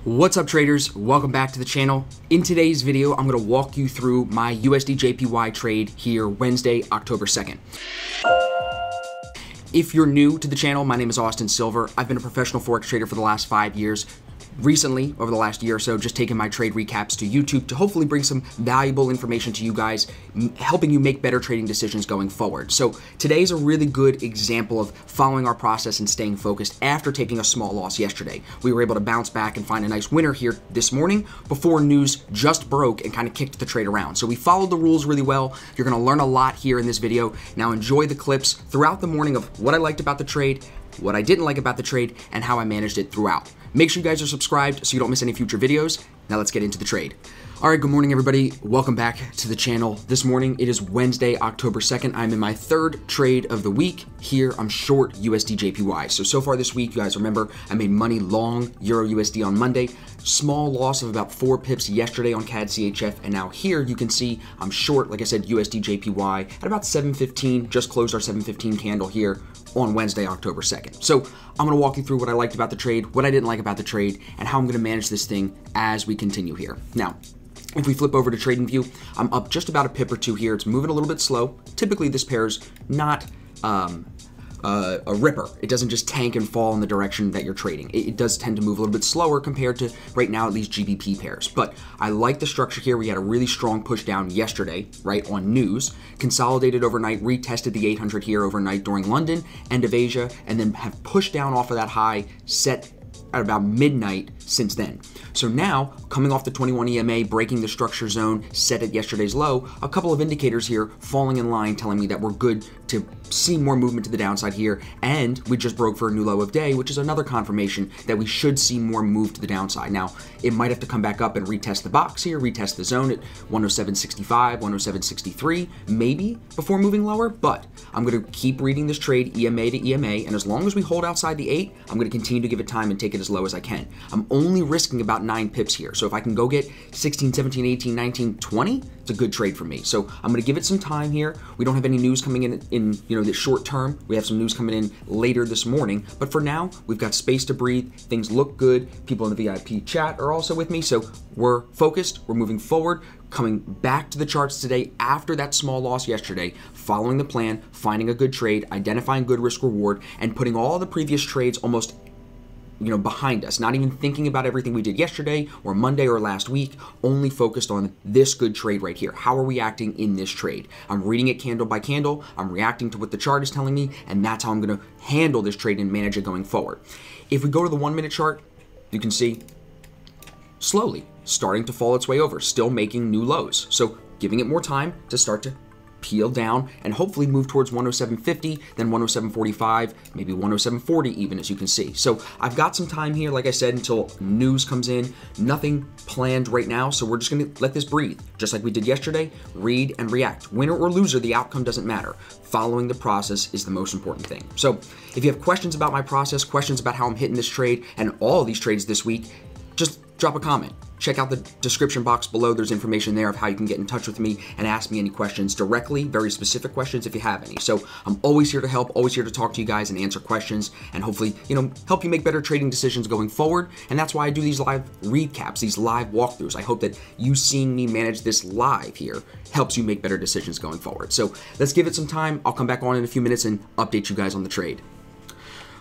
What's up, traders? Welcome back to the channel. In today's video, I'm going to walk you through my USDJPY trade here Wednesday, October 2nd. If you're new to the channel, my name is Austin Silver. I've been a professional Forex trader for the last 5 years. Recently, over the last year or so, just taking my trade recaps to YouTube to hopefully bring some valuable information to you guys, helping you make better trading decisions going forward. So today's a really good example of following our process and staying focused after taking a small loss yesterday. We were able to bounce back and find a nice winner here this morning before news just broke and kind of kicked the trade around. So we followed the rules really well. You're going to learn a lot here in this video. Now enjoy the clips throughout the morning of what I liked about the trade, what I didn't like about the trade, and how I managed it throughout. Make sure you guys are subscribed so you don't miss any future videos. Now let's get into the trade. All right, good morning, everybody. Welcome back to the channel. This morning, it is Wednesday, October 2nd. I'm in my third trade of the week. Here, I'm short USDJPY. So far this week, you guys remember, I made money long Euro USD on Monday. Small loss of about 4 pips yesterday on CAD CHF. And now here, you can see I'm short, like I said, USDJPY at about 715. Just closed our 715 candle here on Wednesday, October 2nd. So I'm gonna walk you through what I liked about the trade, what I didn't like about the trade, and how I'm gonna manage this thing as we continue here. Now, if we flip over to trading view, I'm up just about a pip or two here. It's moving a little bit slow. Typically, this pair's not a ripper. It doesn't just tank and fall in the direction that you're trading. It does tend to move a little bit slower compared to right now, at least GBP pairs. But I like the structure here. We had a really strong push down yesterday, right, on news, consolidated overnight, retested the 800 here overnight during London, end of Asia, and then have pushed down off of that high set at about midnight since then. So now, coming off the 21 EMA, breaking the structure zone set at yesterday's low, a couple of indicators here falling in line telling me that we're good to see more movement to the downside here, and we just broke for a new low of day, which is another confirmation that we should see more move to the downside. Now, it might have to come back up and retest the box here, retest the zone at 107.65, 107.63, maybe, before moving lower, but I'm going to keep reading this trade EMA to EMA, and as long as we hold outside the 8, I'm going to continue to give it time and take it as low as I can. I'm only risking about 9 pips here, so if I can go get 16, 17, 18, 19, 20, it's a good trade for me. So I'm going to give it some time here. We don't have any news coming in the short term. We have some news coming in later this morning, but for now, we've got space to breathe. Things look good. People in the VIP chat are also with me, so we're focused. We're moving forward, coming back to the charts today after that small loss yesterday, following the plan, finding a good trade, identifying good risk reward, and putting all the previous trades almost behind us, not even thinking about everything we did yesterday or Monday or last week, only focused on this good trade right here. How are we acting in this trade? I'm reading it candle by candle. I'm reacting to what the chart is telling me, and that's how I'm going to handle this trade and manage it going forward. If we go to the 1 minute chart, you can see slowly starting to fall its way over, still making new lows. So giving it more time to start to peel down and hopefully move towards 107.50, then 107.45, maybe 107.40 even, as you can see. So I've got some time here, like I said, until news comes in. Nothing planned right now, so we're just going to let this breathe, just like we did yesterday. Read and react. Winner or loser, the outcome doesn't matter. Following the process is the most important thing. So if you have questions about my process, questions about how I'm hitting this trade and all of these trades this week, just drop a comment. Check out the description box below. There's information there of how you can get in touch with me and ask me any questions directly, very specific questions if you have any. So I'm always here to help, always here to talk to you guys and answer questions and hopefully, help you make better trading decisions going forward. And that's why I do these live recaps, these live walkthroughs. I hope that you seeing me manage this live here helps you make better decisions going forward. So let's give it some time. I'll come back on in a few minutes and update you guys on the trade.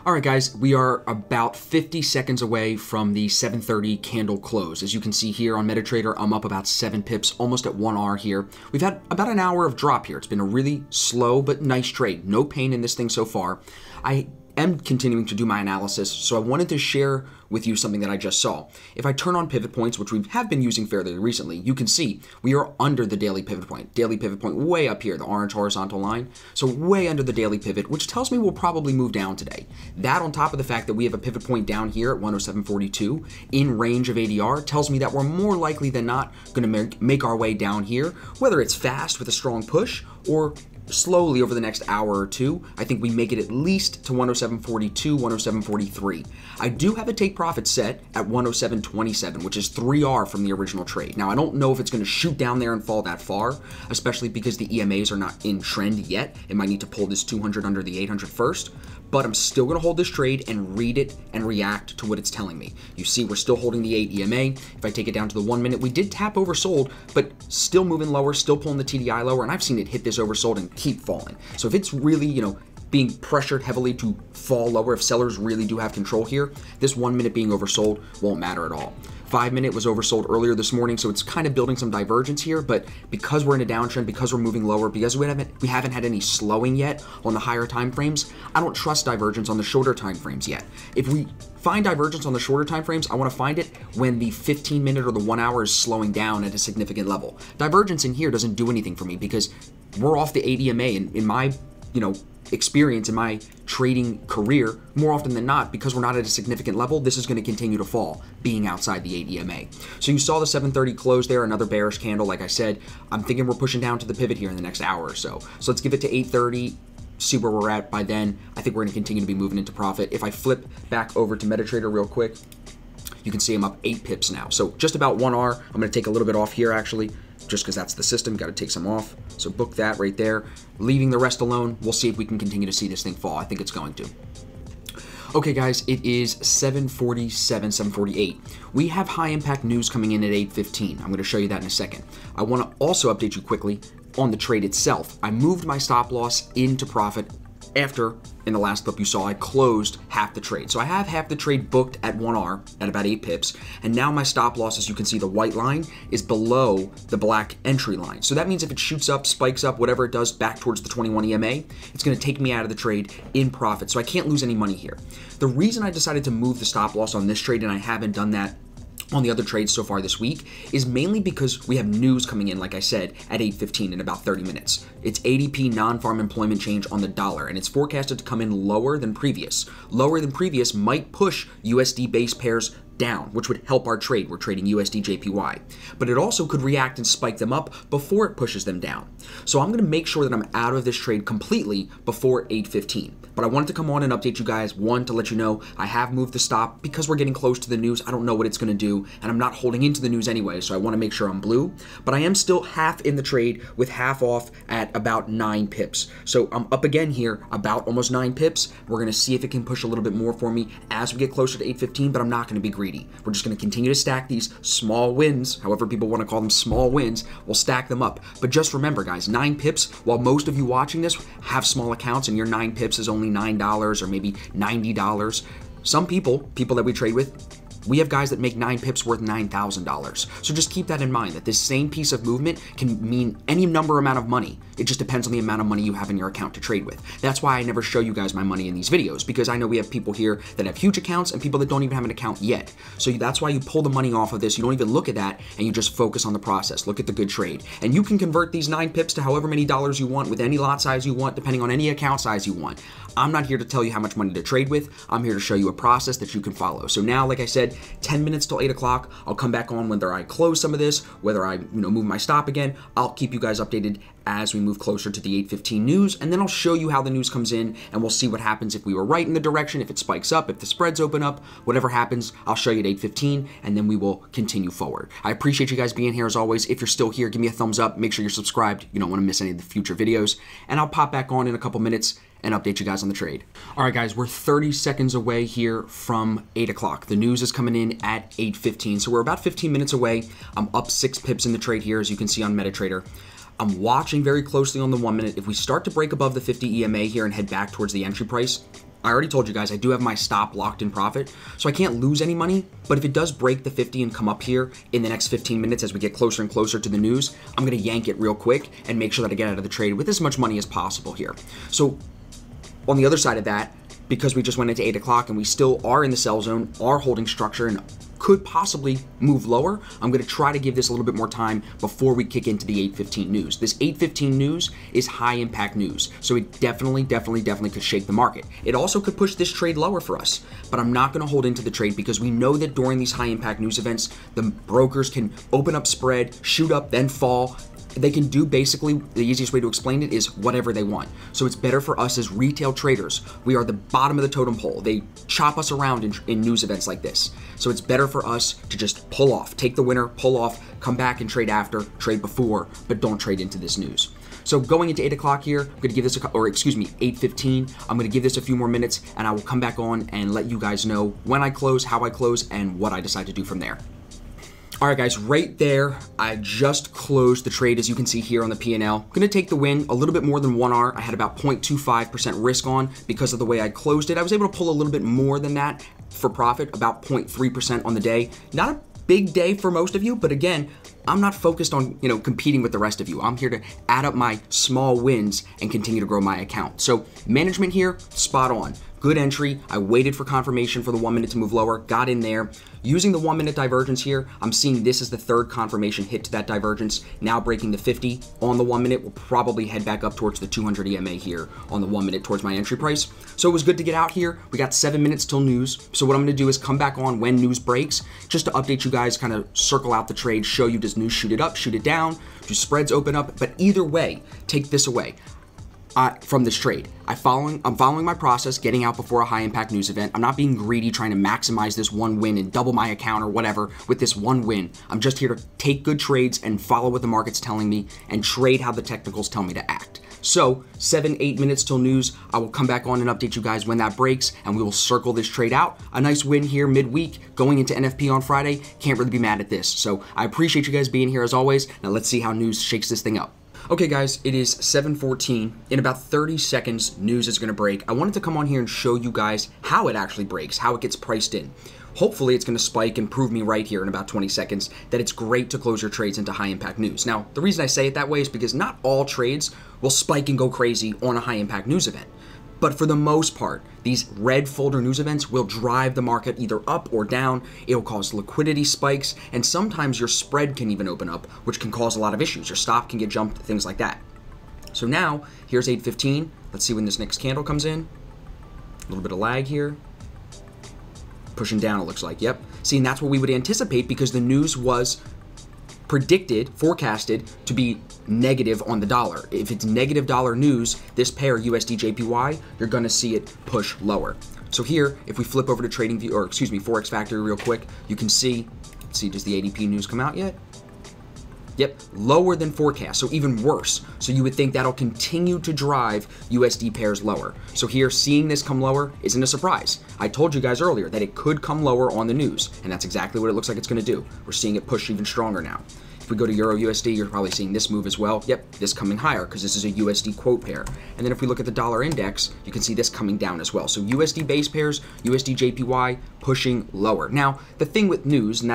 All right, guys, we are about 50 seconds away from the 7:30 candle close. As you can see here on MetaTrader, I'm up about 7 pips, almost at 1 R here. We've had about an hour of drop here. It's been a really slow but nice trade. No pain in this thing so far. I am continuing to do my analysis, so I wanted to share with you something that I just saw. If I turn on pivot points, which we have been using fairly recently, you can see we are under the daily pivot point. Daily pivot point way up here, the orange horizontal line. So way under the daily pivot, which tells me we'll probably move down today. That on top of the fact that we have a pivot point down here at 107.42 in range of ADR tells me that we're more likely than not going to make our way down here, whether it's fast with a strong push or slowly over the next hour or two. I think we make it at least to 107.42, 107.43. I do have a take profit set at 107.27, which is 3R from the original trade. Now, I don't know if it's going to shoot down there and fall that far, especially because the EMAs are not in trend yet. It might need to pull this 200 under the 800 first, but I'm still gonna hold this trade and read it and react to what it's telling me. You see, we're still holding the 8 EMA. If I take it down to the 1 minute, we did tap oversold, but still moving lower, still pulling the TDI lower, and I've seen it hit this oversold and keep falling. So if it's really, being pressured heavily to fall lower, if sellers really do have control here, this 1 minute being oversold won't matter at all. 5 minute was oversold earlier this morning, so it's kind of building some divergence here, but because we're in a downtrend, because we're moving lower, because we haven't had any slowing yet on the higher time frames, I don't trust divergence on the shorter time frames yet. If we find divergence on the shorter time frames, I want to find it when the 15 minute or the 1 hour is slowing down at a significant level. Divergence in here doesn't do anything for me because we're off the 8 EMA, and in my experience in my trading career, more often than not, because we're not at a significant level, this is going to continue to fall, being outside the 8 EMA. So you saw the 730 close there, another bearish candle. Like I said, I'm thinking we're pushing down to the pivot here in the next hour or so. So let's give it to 830, see where we're at by then. I think we're going to continue to be moving into profit. If I flip back over to MetaTrader real quick, you can see I'm up 8 pips now. So just about 1R. I'm going to take a little bit off here actually, just because that's the system. Got to take some off. So book that right there. Leaving the rest alone. We'll see if we can continue to see this thing fall. I think it's going to. Okay, guys, it is 7:47, 7:48. We have high impact news coming in at 8:15. I'm going to show you that in a second. I want to also update you quickly on the trade itself. I moved my stop loss into profit after, in the last clip you saw, I closed half the trade. So I have half the trade booked at 1R at about 8 pips, and now my stop loss, as you can see, the white line is below the black entry line. So that means if it shoots up, spikes up, whatever it does back towards the 21 EMA, it's going to take me out of the trade in profit. So I can't lose any money here. The reason I decided to move the stop loss on this trade, and I haven't done that on the other trades so far this week, is mainly because we have news coming in, like I said, at 8:15 in about 30 minutes. It's ADP non-farm employment change on the dollar, and it's forecasted to come in lower than previous. Lower than previous might push USD base pairs down, which would help our trade. We're trading USDJPY. But it also could react and spike them up before it pushes them down. So I'm going to make sure that I'm out of this trade completely before 8:15. But I wanted to come on and update you guys, one, to let you know I have moved the stop because we're getting close to the news. I don't know what it's going to do, and I'm not holding into the news anyway, so I want to make sure I'm blue. But I am still half in the trade with half off at about 9 pips. So I'm up again here, about almost 9 pips. We're going to see if it can push a little bit more for me as we get closer to 8:15, but I'm not going to be greedy. We're just going to continue to stack these small wins, however people want to call them, small wins. We'll stack them up. But just remember, guys, 9 pips, while most of you watching this have small accounts and your 9 pips is only $9 or maybe $90, some people that we trade with, we have guys that make 9 pips worth $9,000. So just keep that in mind, that this same piece of movement can mean any number amount of money. It just depends on the amount of money you have in your account to trade with. That's why I never show you guys my money in these videos, because I know we have people here that have huge accounts and people that don't even have an account yet. So that's why you pull the money off of this. You don't even look at that, and you just focus on the process. Look at the good trade. And you can convert these 9 pips to however many dollars you want with any lot size you want, depending on any account size you want. I'm not here to tell you how much money to trade with. I'm here to show you a process that you can follow. So now, like I said, 10 minutes till 8 o'clock. I'll come back on whether I close some of this, whether I move my stop again. I'll keep you guys updated as we move closer to the 8:15 news, and then I'll show you how the news comes in, and we'll see what happens if we were right in the direction, if it spikes up, if the spreads open up, whatever happens, I'll show you at 8:15, and then we will continue forward. I appreciate you guys being here as always. If you're still here, give me a thumbs up. Make sure you're subscribed. You don't want to miss any of the future videos, and I'll pop back on in a couple minutes and update you guys on the trade. All right, guys, we're 30 seconds away here from 8 o'clock. The news is coming in at 8:15, so we're about 15 minutes away. I'm up 6 pips in the trade here, as you can see on MetaTrader. I'm watching very closely on the 1 minute. If we start to break above the 50 EMA here and head back towards the entry price, I already told you guys I do have my stop locked in profit, so I can't lose any money. But if it does break the 50 and come up here in the next 15 minutes as we get closer and closer to the news, I'm going to yank it real quick and make sure that I get out of the trade with as much money as possible here. So on the other side of that, because we just went into 8 o'clock and we still are in the sell zone, are holding structure, and could possibly move lower, I'm going to try to give this a little bit more time before we kick into the 8:15 news. This 8:15 news is high impact news, so it definitely could shake the market. It also could push this trade lower for us, but I'm not going to hold into the trade because we know that during these high impact news events, the brokers can open up spread, shoot up, then fall. They can do, basically, the easiest way to explain it is whatever they want. So it's better for us as retail traders. We are the bottom of the totem pole. They chop us around in news events like this. So it's better for us to just pull off, take the winner, pull off, come back and trade after, trade before, but don't trade into this news. So going into 8 o'clock here, I'm going to give this, 8:15, I'm going to give this a few more minutes, and I will come back on and let you guys know when I close, how I close, and what I decide to do from there. All right, guys, right there, I just closed the trade, as you can see here on the P&L. I'm gonna take the win, a little bit more than 1R. I had about 0.25% risk on because of the way I closed it. I was able to pull a little bit more than that for profit, about 0.3% on the day. Not a big day for most of you, but again, I'm not focused on, competing with the rest of you. I'm here to add up my small wins and continue to grow my account. So management here, spot on. Good entry. I waited for confirmation for the 1 minute to move lower, got in there. Using the 1 minute divergence here, I'm seeing this is the third confirmation hit to that divergence. Now breaking the 50 on the 1 minute, we'll probably head back up towards the 200 EMA here on the 1 minute towards my entry price. So it was good to get out here. We got 7 minutes till news. So what I'm gonna do is come back on when news breaks, just to update you guys, kind of circle out the trade, show you does news shoot it up, shoot it down, do spreads open up, but either way, take this away. From this trade. I'm following my process, getting out before a high impact news event. I'm not being greedy trying to maximize this one win and double my account or whatever with this one win. I'm just here to take good trades and follow what the market's telling me and trade how the technicals tell me to act. So 7-8 minutes till news. I will come back on and update you guys when that breaks, and we will circle this trade out. A nice win here midweek going into NFP on Friday. Can't really be mad at this. So I appreciate you guys being here as always. Now let's see how news shakes this thing up. Okay guys, it is 7:14. In about 30 seconds, news is gonna break. I wanted to come on here and show you guys how it actually breaks, how it gets priced in. Hopefully it's gonna spike and prove me right here in about 20 seconds that it's great to close your trades into high impact news. Now, the reason I say it that way is because not all trades will spike and go crazy on a high impact news event. But for the most part, these red folder news events will drive the market either up or down. It'll cause liquidity spikes, and sometimes your spread can even open up, which can cause a lot of issues. Your stop can get jumped, things like that. So now, here's 8:15. Let's see when this next candle comes in. A little bit of lag here. Pushing down, it looks like, yep. See, and that's what we would anticipate because the news was forecasted to be negative on the dollar. If it's negative dollar news, this pair USDJPY, you're gonna see it push lower. So here, if we flip over to TradingView, or excuse me, Forex Factory real quick, you can see, does the ADP news come out yet? Yep, lower than forecast, so even worse. So you would think that'll continue to drive USD pairs lower. So here, seeing this come lower isn't a surprise. I told you guys earlier that it could come lower on the news, and that's exactly what it looks like it's gonna do. We're seeing it push even stronger now. If we go to Euro USD, you're probably seeing this move as well. Yep, this coming higher because this is a USD quote pair. And then if we look at the dollar index, you can see this coming down as well. So USD base pairs, USDJPY pushing lower. Now, the thing with news, and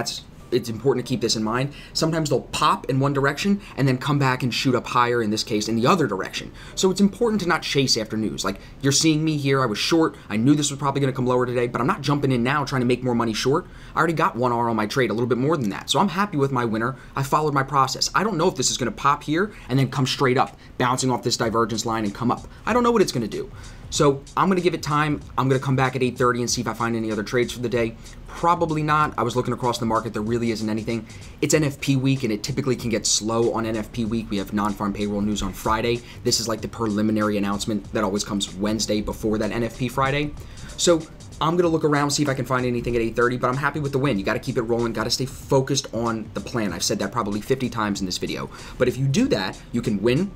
it's important to keep this in mind, sometimes they'll pop in one direction and then come back and shoot up higher, in this case, in the other direction. So it's important to not chase after news. Like, you're seeing me here, I was short, I knew this was probably gonna come lower today, but I'm not jumping in now trying to make more money short. I already got 1R on my trade, a little bit more than that. So I'm happy with my winner. I followed my process. I don't know if this is gonna pop here and then come straight up, bouncing off this divergence line and come up. I don't know what it's gonna do. So I'm gonna give it time. I'm gonna come back at 8:30 and see if I find any other trades for the day. Probably not. I was looking across the market. There really isn't anything. It's NFP week, and it typically can get slow on NFP week. We have non-farm payroll news on Friday. This is like the preliminary announcement that always comes Wednesday before that NFP Friday. So I'm gonna look around, see if I can find anything at 8:30, but I'm happy with the win. You gotta keep it rolling, gotta stay focused on the plan. I've said that probably 50 times in this video. But if you do that, you can win,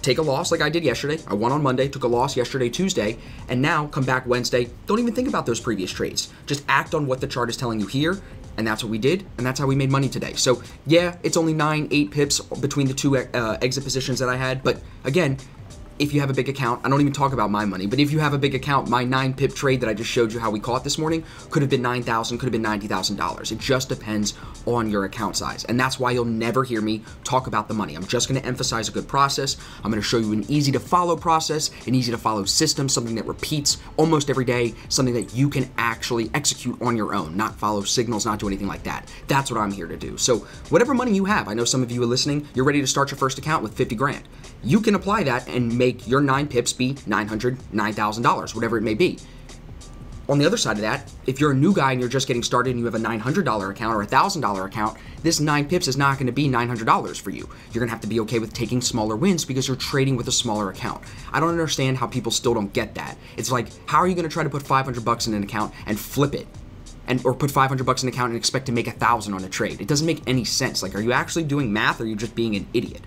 take a loss like I did yesterday. I won on Monday, took a loss yesterday, Tuesday, and now come back Wednesday. Don't even think about those previous trades. Just act on what the chart is telling you here, and that's what we did, and that's how we made money today. So yeah, it's only 9-8 pips between the two exit positions that I had, but again, if you have a big account, I don't even talk about my money, but if you have a big account, my 9 pip trade that I just showed you how we caught this morning could have been $9,000, could have been $90,000. It just depends on your account size. And that's why you'll never hear me talk about the money. I'm just gonna emphasize a good process. I'm gonna show you an easy to follow process, an easy to follow system, something that repeats almost every day, something that you can actually execute on your own, not follow signals, not do anything like that. That's what I'm here to do. So whatever money you have, I know some of you are listening, you're ready to start your first account with 50 grand. You can apply that and make your 9 pips be $900, $9,000, whatever it may be. On the other side of that, if you're a new guy and you're just getting started and you have a $900 account or a $1,000 account, this 9 pips is not going to be $900 for you. You're going to have to be okay with taking smaller wins because you're trading with a smaller account. I don't understand how people still don't get that. It's like, how are you going to try to put 500 bucks in an account and flip it? Or put 500 bucks in an account and expect to make 1,000 on a trade? It doesn't make any sense. Like, are you actually doing math or are you just being an idiot?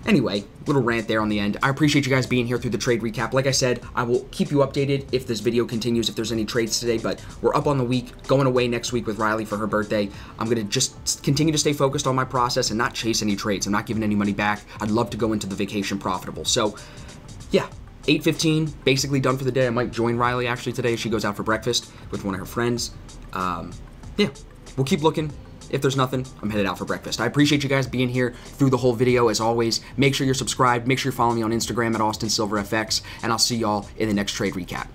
Anyway, little rant there on the end. I appreciate you guys being here through the trade recap. Like I said, I will keep you updated if this video continues, if there's any trades today, but we're up on the week, going away next week with Riley for her birthday. I'm going to just continue to stay focused on my process and not chase any trades. I'm not giving any money back. I'd love to go into the vacation profitable. So, yeah, 8:15, basically done for the day. I might join Riley actually today. She goes out for breakfast with one of her friends. Yeah, we'll keep looking. If there's nothing, I'm headed out for breakfast. I appreciate you guys being here through the whole video. As always, make sure you're subscribed. Make sure you're following me on Instagram at AustinSilverFX, and I'll see y'all in the next trade recap.